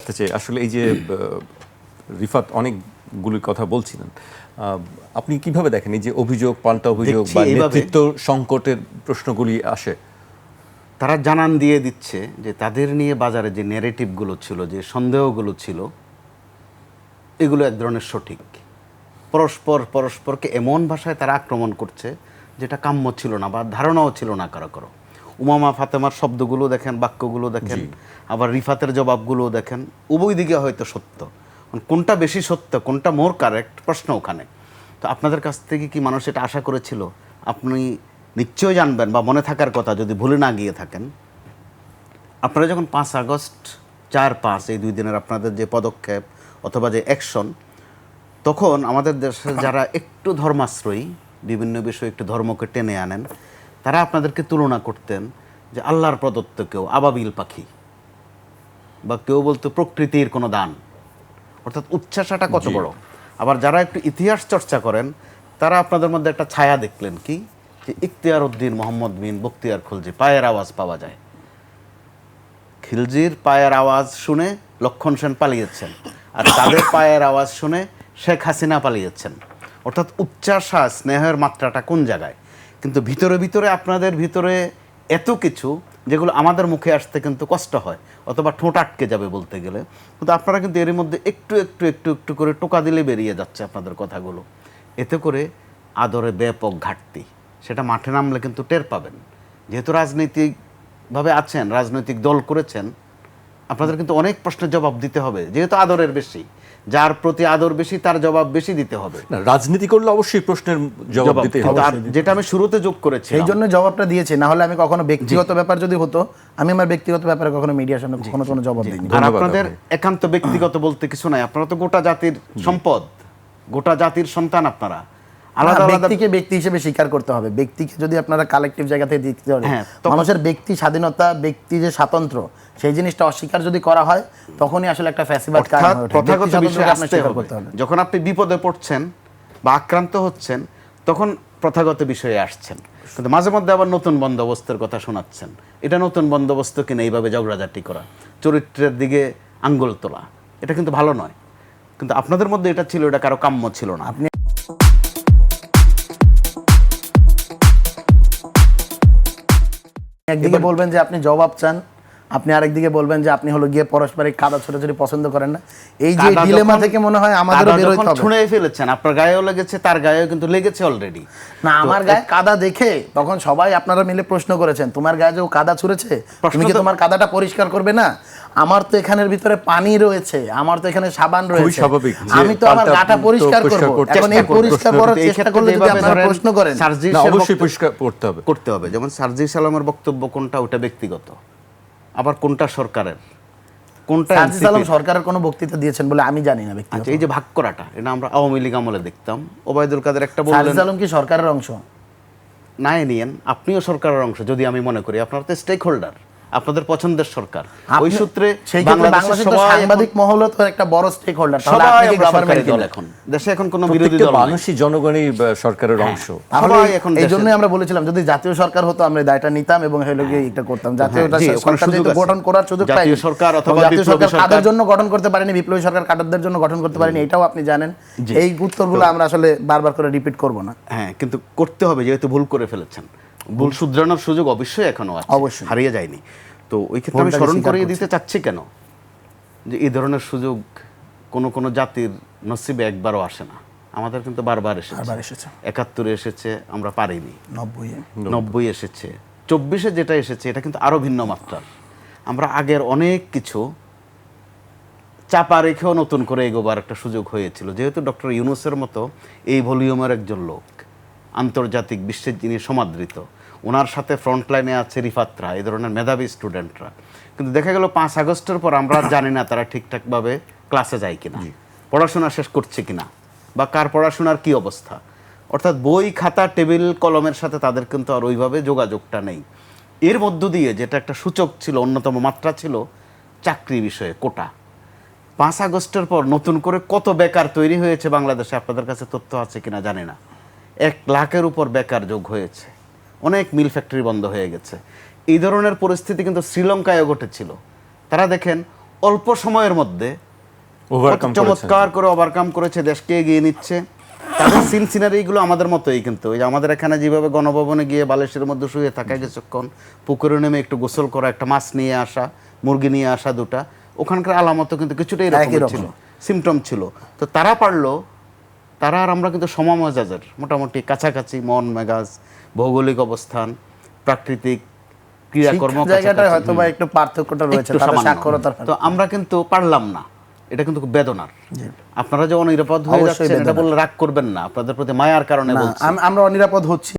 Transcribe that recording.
আসতে চাই, আসলে এই যে রিফাত অনেকগুলি কথা বলছিলেন, আপনি কিভাবে দেখেন এই যে অভিযোগ পাল্টা অভিযোগ বা নেতৃত্ব সংকটের প্রশ্নগুলি আসে? তারা জানান দিয়ে দিচ্ছে যে তাদের নিয়ে বাজারে যে ন্যারেটিভগুলো ছিল, যে সন্দেহগুলো ছিল, এগুলো এক ধরনের সঠিক। পরস্পরকে এমন ভাষায় তারা আক্রমণ করছে যেটা কাম্য ছিল না বা ধারণাও ছিল না কারো কারো। উমামা ফাতেমার শব্দগুলো দেখেন, বাক্যগুলো দেখেন, আবার রিফাতের জবাবগুলো দেখেন, উভয় দিকে হয়তো সত্য। কোনটা বেশি সত্য, কোনটা মোর কারেক্ট, প্রশ্ন ওখানে। তো আপনাদের কাছ থেকে কি মানুষ এটা আশা করেছিল? আপনি নিশ্চয়ই জানবেন বা মনে থাকার কথা, যদি ভুলে না গিয়ে থাকেন, আপনারা যখন 5 আগস্ট 4-5 এই 2 দিনের আপনাদের যে পদক্ষেপ অথবা যে অ্যাকশন, তখন আমাদের দেশে যারা একটু ধর্মাশ্রয়ী, বিভিন্ন বিষয়ে একটু ধর্মকে টেনে আনেন, তারা আপনাদেরকে তুলনা করতেন যে আল্লাহর প্রদত্ত কেউ আবাবিল পাখি, বা কেউ বলতো প্রকৃতির কোনো দান, অর্থাৎ উচ্ছ্বাসটা কত বড়। আবার যারা একটু ইতিহাস চর্চা করেন, তারা আপনাদের মধ্যে একটা ছায়া দেখলেন কি, যে ইখতিয়ার উদ্দিন মোহাম্মদ বিন বখতিয়ার খিলজি পায়ের আওয়াজ পাওয়া যায়। খিলজির পায়ের আওয়াজ শুনে লক্ষণ সেন পালিয়েছেন, আর তাদের পায়ের আওয়াজ শুনে শেখ হাসিনা পালিয়েছেন। অর্থাৎ উচ্চাসা স্নেহের মাত্রাটা কোন জায়গায়। কিন্তু ভিতরে ভিতরে আপনাদের ভিতরে এত কিছু যেগুলো আমাদের মুখে আসতে কিন্তু কষ্ট হয়, অথবা ঠোঁট আটকে যাবে বলতে গেলে। কিন্তু আপনারা কিন্তু এর মধ্যে একটু একটু একটু একটু করে টোকা দিলে বেরিয়ে যাচ্ছে আপনাদের কথাগুলো। এতে করে আদরে ব্যাপক ঘাটতি, সেটা মাঠে নামলে কিন্তু টের পাবেন। যেহেতু রাজনৈতিকভাবে আছেন, রাজনৈতিক দল করেছেন, আপনাদের কিন্তু অনেক প্রশ্নের জবাব দিতে হবে। যেহেতু আদরের বেশি, যার প্রতি আদর বেশি তার জবাব বেশি দিতে হবে। রাজনীতি করলে অবশ্যই প্রশ্নের জবাব দিতে হবে, যেটা আমি শুরুতে যোগ করেছি, এই জন্য জবাবটা দিয়েছি। না হলে আমি কখনো ব্যক্তিগত ব্যাপার যদি হতো, আমি আমার ব্যক্তিগত ব্যাপারে কখনো মিডিয়ার সামনে কখনো কোনো জবাব দিইনি। আর আপনাদের একান্ত ব্যক্তিগত বলতে কিছু নাই, আপনারা তো গোটা জাতির সম্পদ, গোটা জাতির সন্তান। আপনারা আলাদা আলাদা ব্যক্তিকে ব্যক্তি হিসেবে স্বীকার করতে হবে। ব্যক্তিকে যদি আপনারা কালেকটিভ জায়গা থেকে দেখতে পারেন, মানুষের ব্যক্তি স্বাধীনতা, ব্যক্তি যে স্বাতন্ত্র, সেই জিনিসটা অস্বীকার যদি করা হয়, তখনই আসলে একটা ফ্যাসিবাদ কায়েম হয়ে ওঠে। প্রথাগত বিষয়ে আসতে হবে। যখন আপনি বিপদে পড়ছেন বা আক্রান্ত হচ্ছেন, তখন প্রথাগত বিষয়ে আসছেন, কিন্তু মাঝে মধ্যে আবার নতুন বন্দোবস্তের কথা শোনাচ্ছেন। এটা নতুন বন্দোবস্ত কিনা এইভাবে ঝগড়াঝাটি করা, চরিত্রের দিকে আঙ্গুল তোলা, এটা কিন্তু ভালো নয়। কিন্তু আপনাদের মধ্যে এটা ছিল, এটা কারো কাম্য ছিল না। আপনি একদিকে বলবেন যে আপনি জবাব চান, আপনি আরেকদিকে বলবেন যে আপনি হলো গিয়ে পারস্পরিক কাদা ছোটাছুটি পছন্দ করেন না। এই যে ডিলেমা থেকে মনে হয় আমাদেরও বের হইতে হবে। ছুঁড়ে ফেলেছেন, আপনার গায়েও লেগেছে, তার গায়েও কিন্তু লেগেছে অলরেডি। না, আমার গায়ে কাদা দেখে তখন সবাই আপনারা মিলে প্রশ্ন করেছেন, তোমার গায়ে যে কাদা ছুঁড়েছে, তুমি কি তোমার কাদাটা পরিষ্কার করবে না? আমার তো এখানের ভিতরে পানি রয়েছে, আমার তো এখানে সাবান রয়েছে, আমি তো আমার গাটা পরিষ্কার করব। এখন এই পরিষ্কার করার চেষ্টা করলে যদি আপনারা প্রশ্ন করেন, অবশ্যই পরিষ্কার করতে হবে। যেমন সার্জিস আলমের বক্তব্য কোনটা, ওটা ব্যক্তিগত, আবার কোনটা সরকারের, কোনটা সার্জিস আলম সরকারের কোনো বক্তৃতা দিয়েছেন বলে আমি জানি না ব্যক্তিগত। এই যে ভাগ করাটা, এটা আমরা আওয়ামী লীগ আমলে দেখতাম। ওবায়দুল কাদের একটা বললেন, সার্জিস আলম কি সরকারের অংশ? নাই নিয়েন, আপনিও সরকারের অংশ যদি আমি মনে করি। আপনারা তো স্টেক হোল্ডার, আপনাদের পছন্দের সরকার। ওই সূত্রে বাংলাদেশের সাংবাদিক মহল তো একটা বড় স্টেক হোল্ডার। সবাই গভর্নমেন্ট দল, এখন দেশে এখন কোনো বিরোধী দল নাই, মানুষই জনগণই সরকারের অংশ। তাহলে এখন এই জন্যই আমরা বলেছিলাম যদি জাতীয় সরকার হতো আমরা দায়টা নিতাম এবং হলো গিয়ে এটা করতাম। জাতীয় সরকার যেহেতু গঠন করার সুযোগ পাই, জাতীয় সরকার অথবা জাতীয় সরকার কাদের জন্য গঠন করতে পারেনি, বিপ্লবী সরকার কাদেরদের জন্য গঠন করতে পারেনি, এটাও আপনি জানেন। এই উত্তরগুলো আমরা আসলে বারবার করে রিপিট করব না। হ্যাঁ, কিন্তু করতে হবে, যেহেতু ভুল করে ফেলেছেন। ভুল শুধরানোর সুযোগ অবশ্যই এখনো আছে, অবশ্যই হারিয়ে যায়নি। তো ওই ক্ষেত্রে আমি স্মরণ করিয়ে দিতে চাচ্ছি কেন, যে এই ধরনের সুযোগ কোন জাতির নসিবে একবারও আসে না। আমাদের কিন্তু বারবার এসেছে। ৭১ এসেছে, আমরা পারিনি। ৯০ এসেছে, ২৪ যেটা এসেছে এটা কিন্তু আরো ভিন্ন মাত্রার। আমরা আগের অনেক কিছু চাপা রেখেও নতুন করে এগোবার একটা সুযোগ হয়েছিল, যেহেতু ডক্টর ইউনূসের মতো এই ভলিউমের একজন লোক, আন্তর্জাতিক বিশ্বের যিনি সমাদৃত, ওনার সাথে ফ্রন্টলাইনে আছে রিফাতরা, এই ধরনের মেধাবী স্টুডেন্টরা। কিন্তু দেখা গেল 5 আগস্টের পর আমরা জানি না তারা ঠিকঠাকভাবে ক্লাসে যায় কিনা, পড়াশোনা শেষ করছে কিনা, বা কার পড়াশোনার কি অবস্থা। অর্থাৎ বই খাতা টেবিল কলমের সাথে তাদের কিন্তু আর ওইভাবে যোগাযোগটা নেই। এর মধ্য দিয়ে যেটা একটা সূচক ছিল, অন্যতম মাত্রা ছিল চাকরি বিষয়ে কোটা। 5 আগস্টের পর নতুন করে কত বেকার তৈরি হয়েছে বাংলাদেশে, আপনাদের কাছে তথ্য আছে কিনা জানি না। 1 লাখের উপর বেকার যোগ হয়েছে, অনেক মিল ফ্যাক্টরি বন্ধ হয়ে গেছে। এই ধরনের পরিস্থিতি কিন্তু শ্রীলঙ্কায়ও ঘটেছিল। তারা দেখেন অল্প সময়ের মধ্যে ওভারকাম চমৎকার করে ওভারকাম করেছে, দেশকে এগিয়ে নিচ্ছে। তাদের সিন সিনারিগুলো আমাদের মতোই, কিন্তু ওই যে আমাদের এখানে যেভাবে গণভবনে গিয়ে বালিশের মধ্যে শুয়ে থাকা কিছুক্ষণ, পুকুরে নেমে একটু গোসল করা, একটা মাছ নিয়ে আসা, মুরগি নিয়ে আসা দুটা, ওখানকার আলামতও কিন্তু কিছুটা এরকম ছিল, সিমটম ছিল। তো তারা পারলো, তারা আর আমরা কিন্তু সমমজাজের মোটামুটি কাছাকাছি, মন মেজাজ, ভৌগোলিক অবস্থান, প্রাকৃতিক ক্রিয়াকর্ম জায়গাটায় হয়তো বা একটু পার্থক্যটা রয়েছে, তাদের সাক্ষরতার। তো আমরা কিন্তু পারলাম না, এটা কিন্তু খুব বেদনার। আপনারা যে অনিরাপদ হয়ে যাচ্ছেন এটা বললে রাগ করবেন না, আপনাদের প্রতি মায়ার কারণে বলছি। আমরা অনিরাপদ হচ্ছি